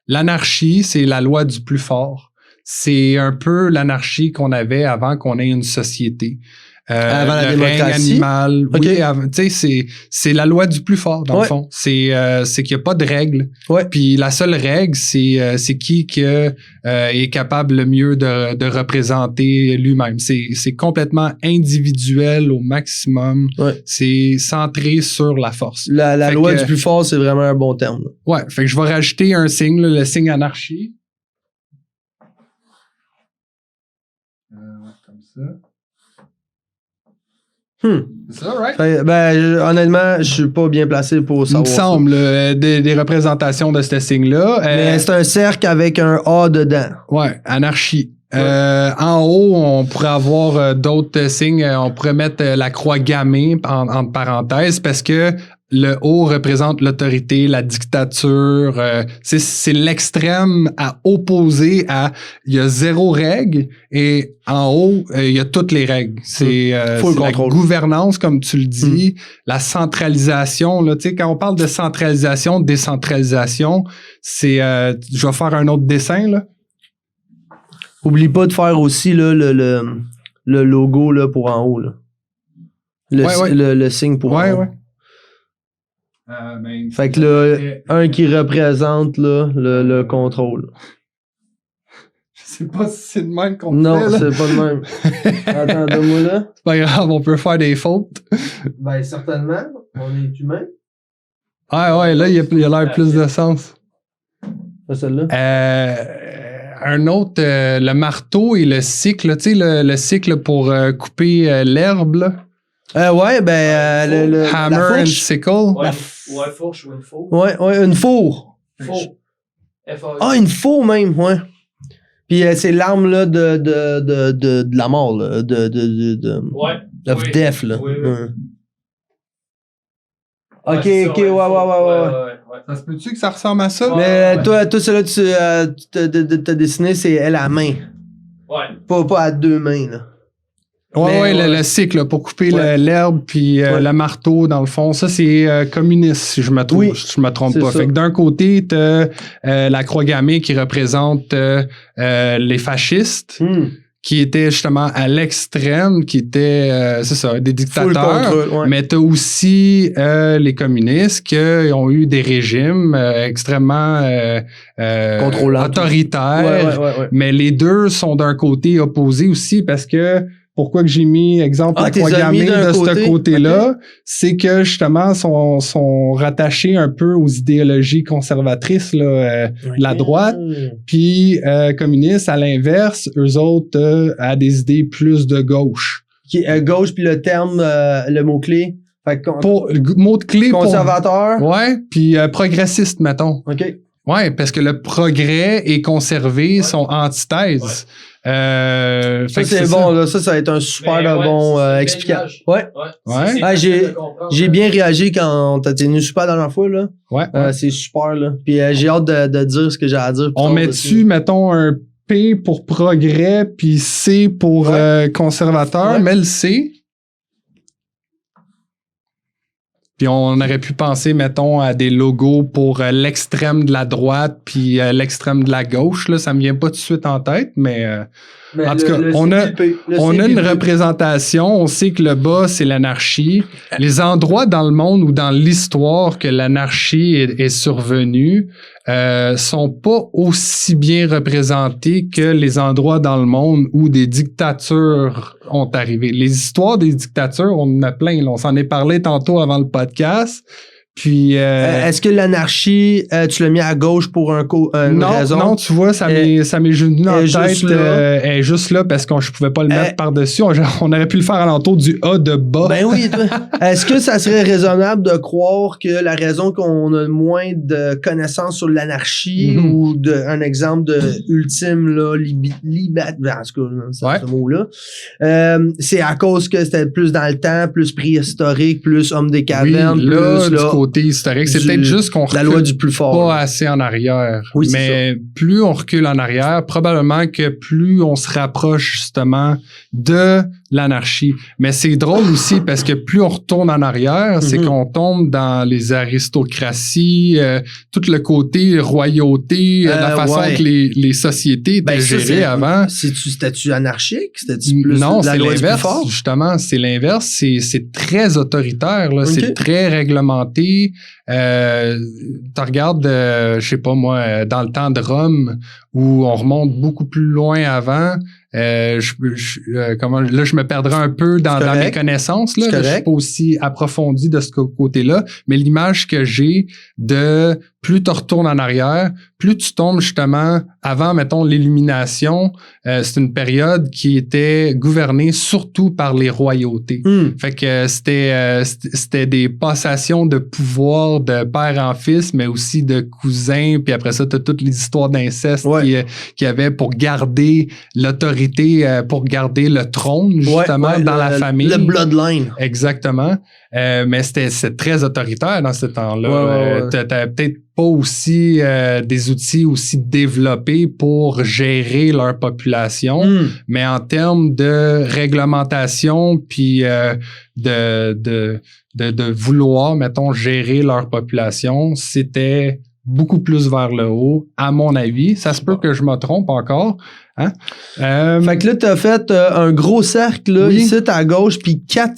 l'anarchie, c'est la loi du plus fort. C'est un peu l'anarchie qu'on avait avant qu'on ait une société. Avant la le démocratie. règne animal. Okay. Oui, tu sais, c'est la loi du plus fort, dans le fond. C'est qu'il n'y a pas de règles. Ouais. Puis la seule règle, c'est qui est capable le mieux de représenter lui-même. C'est complètement individuel au maximum. Ouais. C'est centré sur la force. La loi du plus fort, c'est vraiment un bon terme. Là. Ouais, fait que je vais rajouter un signe, là, le signe anarchie. Comme ça. C'est ça, right? Honnêtement, je suis pas bien placé pour savoir. Il me semble, des représentations de ce signe-là. Mais c'est un cercle avec un A dedans. Ouais, anarchie. En haut, on pourrait avoir d'autres signes. On pourrait mettre la croix gammée entre parenthèses parce que le haut représente l'autorité, la dictature. C'est l'extrême à opposer à il y a 0 règle et en haut, il y a toutes les règles. C'est la gouvernance, comme tu le dis, la centralisation. Là, tu sais, quand on parle de centralisation, décentralisation, c'est je vais faire un autre dessin, là. Oublie pas de faire aussi là, le logo là, pour en haut. Là. Le signe pour en haut. Ouais. Fait que là, un qui représente là, le contrôle. Je sais pas si c'est de même qu'on Non, fait, là. c'est pas de même. Attends, donne-moi là. C'est pas grave, on peut faire des fautes. Ben, certainement. On est humain. Ouais, là, il y a l'air plus de sens. Pas celle-là. Un autre, le marteau et le cycle, tu sais, le cycle pour couper l'herbe, là. Ouais, le hammer and sickle. Ouais, fourche ou une four. Ouais, une four. Four. Ah, une four même, ouais. Puis c'est l'arme là de la mort, là. Of death, là. Oui. Ok, ouais. Ça se peut-tu que ça ressemble à ça? Mais toi, celui-là, tu t'as dessiné, c'est à la main. Ouais. Pas à 2 mains, là. Ouais, le cycle, là, pour couper l'herbe, puis le marteau, dans le fond. Ça, c'est communiste, si je me trompe, je me trompe pas. Ça. Fait que d'un côté, t'as la croix gammée qui représente les fascistes, qui étaient justement à l'extrême, qui étaient, c'est ça, des dictateurs. Mais t'as aussi les communistes qui ont eu des régimes extrêmement autoritaires. Ouais. Mais les deux sont d'un côté opposé aussi parce que pourquoi que j'ai mis, exemple, la croix gammée de ce côté-là, c'est que, justement, sont rattachés un peu aux idéologies conservatrices là, de la droite. Puis, communistes, à l'inverse, eux autres, à des idées plus de gauche. Gauche, puis le terme, le mot-clé. Mot-clé conservateur. Ouais, puis progressiste, mettons. OK. Ouais, parce que le progrès et conservé sont antithèses. Ça, c'est bon, là. Ça va être un super bon explication. Ouais. J'ai bien réagi quand t'as tenu super dans la fois, là. Ouais. C'est super, là. Puis j'ai hâte de dire ce que j'ai à dire. On met dessus, mettons, un P pour progrès, puis C pour conservateur, mais le C. Puis on aurait pu penser, mettons, à des logos pour l'extrême de la droite puis l'extrême de la gauche. Là, ça me vient pas tout de suite en tête, mais en tout cas, on a une représentation. On sait que le bas, c'est l'anarchie. Les endroits dans le monde ou dans l'histoire que l'anarchie est survenue sont pas aussi bien représentés que les endroits dans le monde où des dictatures ont arrivé. Les histoires des dictatures, on en a plein. Là. On s'en est parlé tantôt avant le podcast. Puis, est-ce que l'anarchie, tu l'as mis à gauche pour une raison? Non, tu vois, ça m'est venu dans la tête. Elle est juste là parce que je pouvais pas le mettre par-dessus. On aurait pu le faire à l'entour du A de bas. Ben oui. Est-ce que ça serait raisonnable de croire que la raison qu'on a moins de connaissances sur l'anarchie ou un exemple de ultime là, en tout cas, ce mot-là, c'est à cause que c'était plus dans le temps, plus préhistorique, plus homme des cavernes, plus là, côté historique. C'est peut-être juste qu'on la loi du plus fort. Pas assez en arrière. Oui, mais plus on recule en arrière, probablement que plus on se rapproche justement de l'anarchie. Mais c'est drôle aussi parce que plus on retourne en arrière, c'est qu'on tombe dans les aristocraties, tout le côté royauté, la façon que les sociétés étaient gérées avant. C'était-tu anarchique? C'était-tu plus non, la c'est loi du plus l'inverse. fort? Justement, c'est l'inverse. C'est très autoritaire. Là. C'est très réglementé. Tu regardes, je sais pas moi, dans le temps de Rome, où on remonte beaucoup plus loin avant. Là, je me perdrai un peu dans mes connaissances. Là, je suis pas aussi approfondi de ce côté-là. Mais l'image que j'ai de plus tu retournes en arrière, plus tu tombes justement avant, mettons, l'illumination. C'est une période qui était gouvernée surtout par les royautés. Fait que c'était des passations de pouvoir de père en fils, mais aussi de cousins. Puis après ça, tu as toutes les histoires d'inceste qu'il y avait pour garder l'autorité, pour garder le trône, justement, dans la famille. Le bloodline. Exactement. Mais c'est très autoritaire dans ce temps-là. T'avais peut-être pas aussi des outils aussi développés pour gérer leur population, mais en termes de réglementation puis de vouloir, mettons, gérer leur population, c'était beaucoup plus vers le haut, à mon avis. Ça se peut que je me trompe encore. Hein? Fait que là, t'as fait un gros cercle là, ici à gauche, puis 4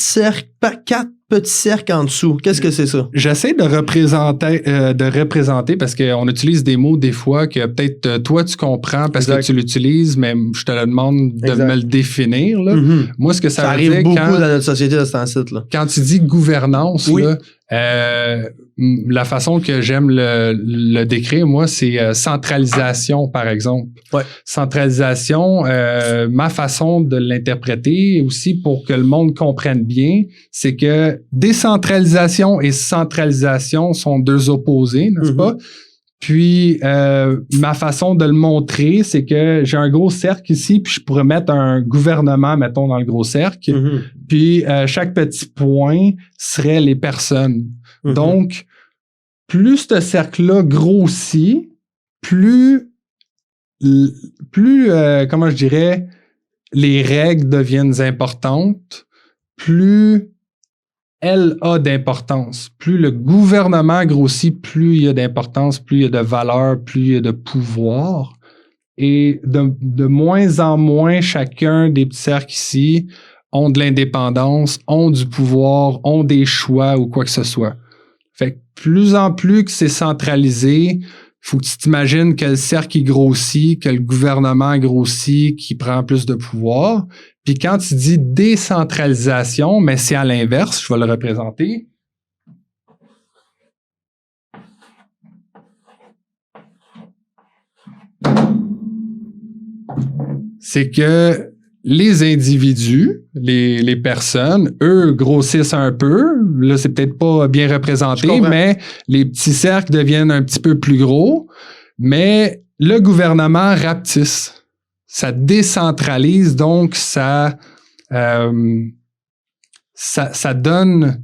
petits cercles en dessous. Qu'est-ce que c'est ça? J'essaie de représenter parce qu'on utilise des mots des fois que peut-être toi tu comprends parce que tu l'utilises, mais je te le demande de me le définir. Là. Moi, ce que ça veut arrive dire beaucoup dans notre société de ce temps-ci. Quand tu dis gouvernance, là, la façon que j'aime le décrire, moi, c'est centralisation, par exemple. Centralisation, ma façon de l'interpréter aussi pour que le monde comprenne bien, c'est que décentralisation et centralisation sont deux opposés, n'est-ce pas? Puis, ma façon de le montrer, c'est que j'ai un gros cercle ici, puis je pourrais mettre un gouvernement, mettons, dans le gros cercle. Puis, chaque petit point serait les personnes. Donc, plus ce cercle-là grossit, plus comment je dirais, les règles deviennent importantes, plus elle a d'importance. Plus le gouvernement grossit, plus il y a d'importance, plus il y a de valeur, plus il y a de pouvoir. Et de moins en moins, chacun des petits cercles ici ont de l'indépendance, ont du pouvoir, ont des choix ou quoi que ce soit. Fait que plus en plus que c'est centralisé, faut que tu t'imagines que le cercle grossit, que le gouvernement grossit, qui prend plus de pouvoir. Puis quand tu dis décentralisation, mais c'est à l'inverse, je vais le représenter. C'est que les individus, les personnes, eux, grossissent un peu. Là, c'est peut-être pas bien représenté, mais les petits cercles deviennent un petit peu plus gros. Mais le gouvernement rapetisse. Ça décentralise, donc ça donne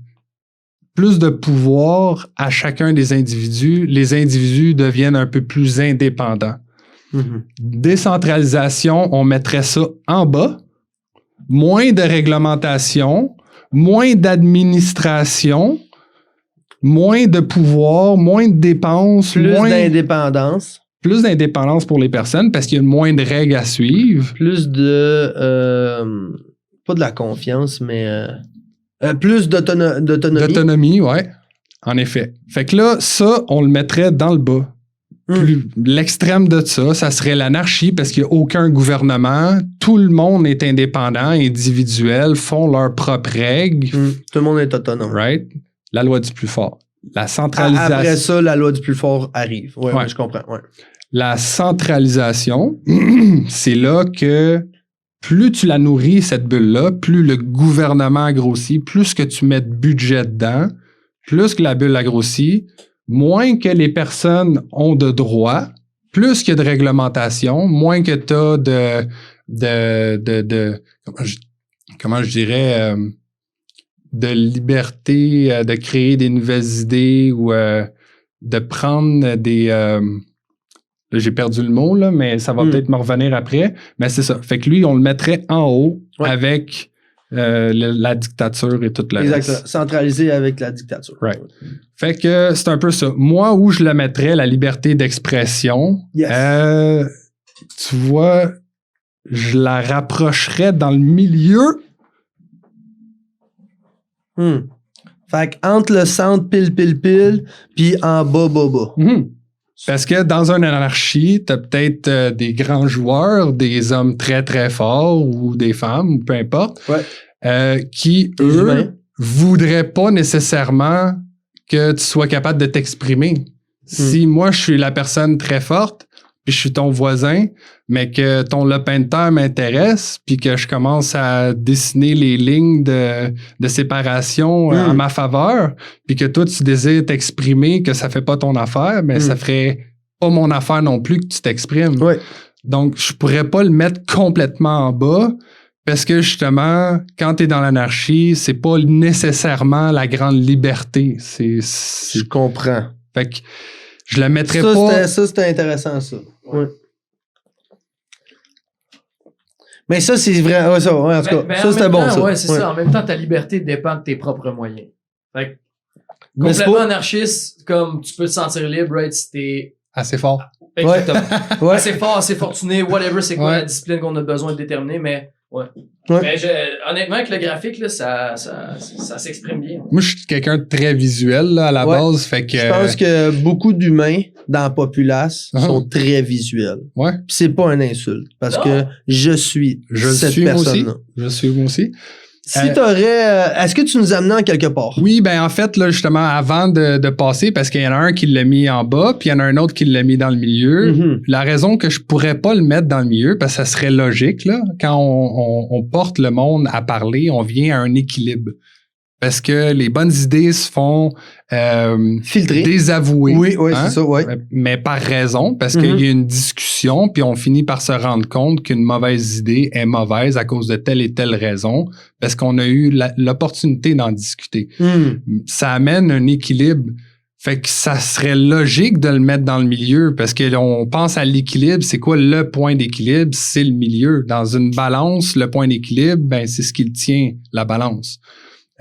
plus de pouvoir à chacun des individus. Les individus deviennent un peu plus indépendants. Décentralisation, on mettrait ça en bas. Moins de réglementation, moins d'administration, moins de pouvoir, moins de dépenses. Plus d'indépendance. Plus d'indépendance pour les personnes parce qu'il y a moins de règles à suivre. Plus de... pas de la confiance, mais... plus d'autonomie. D'autonomie, oui. En effet. Fait que là, ça, on le mettrait dans le bas. L'extrême de ça serait l'anarchie parce qu'il n'y a aucun gouvernement. Tout le monde est indépendant, individuel, font leurs propres règles. Tout le monde est autonome. Right? La loi du plus fort. La centralisation. Après ça, la loi du plus fort arrive. Ouais, je comprends. Ouais. La centralisation, c'est là que plus tu la nourris, cette bulle-là, plus le gouvernement grossit, plus que tu mets de budget dedans, plus que la bulle a grossi, moins que les personnes ont de droits, plus qu'il y a de réglementation, moins que tu as comment je dirais, de liberté de créer des nouvelles idées ou de prendre des... là, j'ai perdu le mot, là, mais ça va peut-être me revenir après. Mais c'est ça. Fait que lui, on le mettrait en haut avec la dictature et tout le reste. Exactement. Centralisé avec la dictature. Right. Fait que c'est un peu ça. Moi, où je le mettrais, la liberté d'expression, tu vois, je la rapprocherais dans le milieu. Fait qu'entre le centre pile, puis en bas. Parce que dans une anarchie, t'as peut-être des grands joueurs, des hommes très, très forts ou des femmes, ou peu importe, qui, eux, voudraient pas nécessairement que tu sois capable de t'exprimer. Si moi, je suis la personne très forte, puis je suis ton voisin, mais que ton lopin de terre m'intéresse, puis que je commence à dessiner les lignes de séparation en ma faveur, puis que toi, tu désires t'exprimer, que ça fait pas ton affaire, mais ça ferait pas mon affaire non plus que tu t'exprimes. Ouais. Donc, je pourrais pas le mettre complètement en bas, parce que justement, quand tu es dans l'anarchie, c'est pas nécessairement la grande liberté. Je comprends. Fait que je la mettrais pas... Ça, c'était intéressant, ça. Ouais. Mais ça, c'est vrai. Ouais, ça, en tout cas, ça, c'était bon, ça. Ouais, c'est ça. En même temps, ta liberté dépend de tes propres moyens. Fait que, complètement anarchiste, comme tu peux te sentir libre, right, si t'es... Assez fort. Exactement. Assez fort, assez fortuné, whatever, c'est quoi la discipline qu'on a besoin de déterminer, mais... Mais honnêtement, avec le graphique, là, ça s'exprime bien. Moi, je suis quelqu'un de très visuel là, à la base. Fait que, je pense que beaucoup d'humains dans la populace sont très visuels. Ouais. Puis c'est pas une insulte. Parce que je suis cette personne-là. Je suis moi aussi. Si t'aurais... est-ce que tu nous amenais en quelque part? Oui, ben en fait, là, justement, avant de passer, parce qu'il y en a un qui l'a mis en bas, puis il y en a un autre qui l'a mis dans le milieu. La raison que je pourrais pas le mettre dans le milieu, parce que ça serait logique, là, quand on porte le monde à parler, on vient à un équilibre. Parce que les bonnes idées se font filtrer, désavouer. Oui, c'est ça, mais par raison, parce qu'il y a une discussion, puis on finit par se rendre compte qu'une mauvaise idée est mauvaise à cause de telle et telle raison, parce qu'on a eu l'opportunité d'en discuter. Ça amène un équilibre. Fait que ça serait logique de le mettre dans le milieu, parce que on pense à l'équilibre. C'est quoi le point d'équilibre? C'est le milieu. Dans une balance, le point d'équilibre, ben c'est ce qui tient la balance.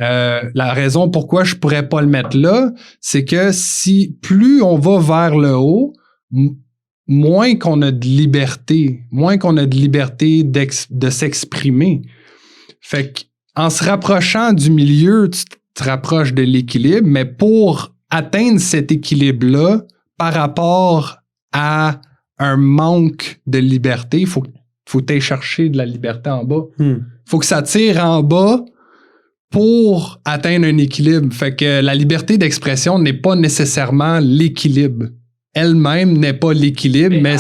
La raison pourquoi je pourrais pas le mettre là, c'est que si plus on va vers le haut, moins qu'on a de liberté de s'exprimer. Fait que en se rapprochant du milieu, tu te rapproches de l'équilibre, mais pour atteindre cet équilibre-là par rapport à un manque de liberté, faut aller chercher de la liberté en bas. Faut que ça tire en bas pour atteindre un équilibre. Fait que la liberté d'expression n'est pas nécessairement l'équilibre. Elle-même n'est pas l'équilibre, mais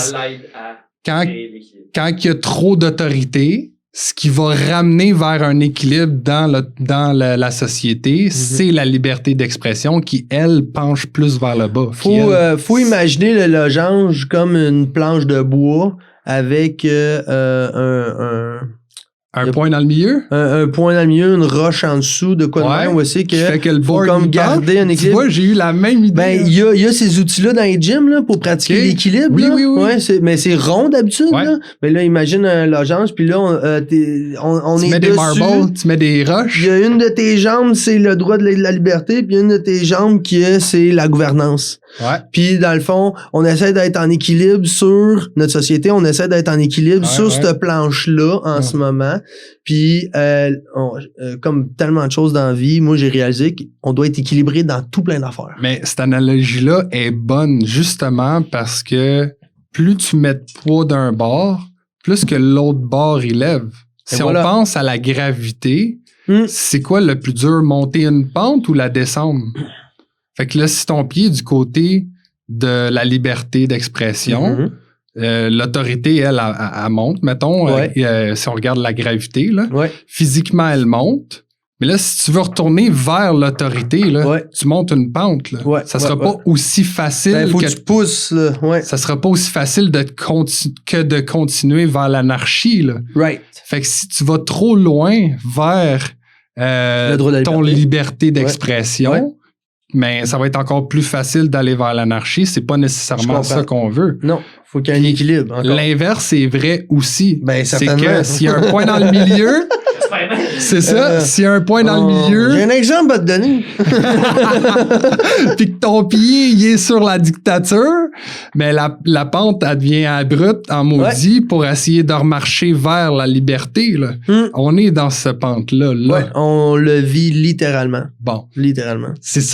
quand il y a trop d'autorité, ce qui va ramener vers un équilibre dans la société, c'est la liberté d'expression qui, elle, penche plus vers le bas. Faut imaginer le logange comme une planche de bois avec un point dans le milieu? Un point dans le milieu, une roche en dessous, de quoi de même, où c'est que le faut comme garder un équilibre. Tu vois, j'ai eu la même idée. Ben, il y a ces outils-là dans les gyms, là, pour pratiquer l'équilibre. Oui. Ouais, mais c'est rond d'habitude, là. Mais là, imagine un logange, puis là, on est dessus. Tu mets des marbles, tu mets des roches. Il y a une de tes jambes, c'est le droit de la liberté, puis une de tes jambes c'est la gouvernance. Ouais. Puis dans le fond, on essaie d'être en équilibre sur notre société, on essaie d'être en équilibre sur cette planche-là en ce moment. Puis comme tellement de choses dans la vie, moi j'ai réalisé qu'on doit être équilibré dans tout plein d'affaires. Mais cette analogie-là est bonne justement parce que plus tu mets de poids d'un bord, plus que l'autre bord il lève. Si on pense à la gravité, c'est quoi le plus dur, monter une pente ou la descendre? Fait que là, si ton pied est du côté de la liberté d'expression, l'autorité, elle monte, mettons, si on regarde la gravité, là, physiquement, elle monte. Mais là, si tu veux retourner vers l'autorité, là, tu montes une pente. Là. Ça sera pas aussi facile faut que tu pousses. Là. Ça sera pas aussi facile que de continuer vers l'anarchie. Là. Right. Fait que si tu vas trop loin vers le droit de la ton liberté d'expression. Ouais. Mais ça va être encore plus facile d'aller vers l'anarchie. C'est pas nécessairement ça qu'on veut. Non, faut qu'il y ait un équilibre. Encore. L'inverse est vrai aussi. Ben, c'est certainement. que s'il y a un point dans le milieu, c'est ça. S'il y a un point dans le milieu, j'ai un exemple à te donner. puis que ton pied il est sur la dictature, mais la pente elle devient abrupte en maudit pour essayer de remarcher vers la liberté. Là. On est dans cette pente-là. Là. Ouais, on le vit littéralement. Bon. Littéralement. C'est ça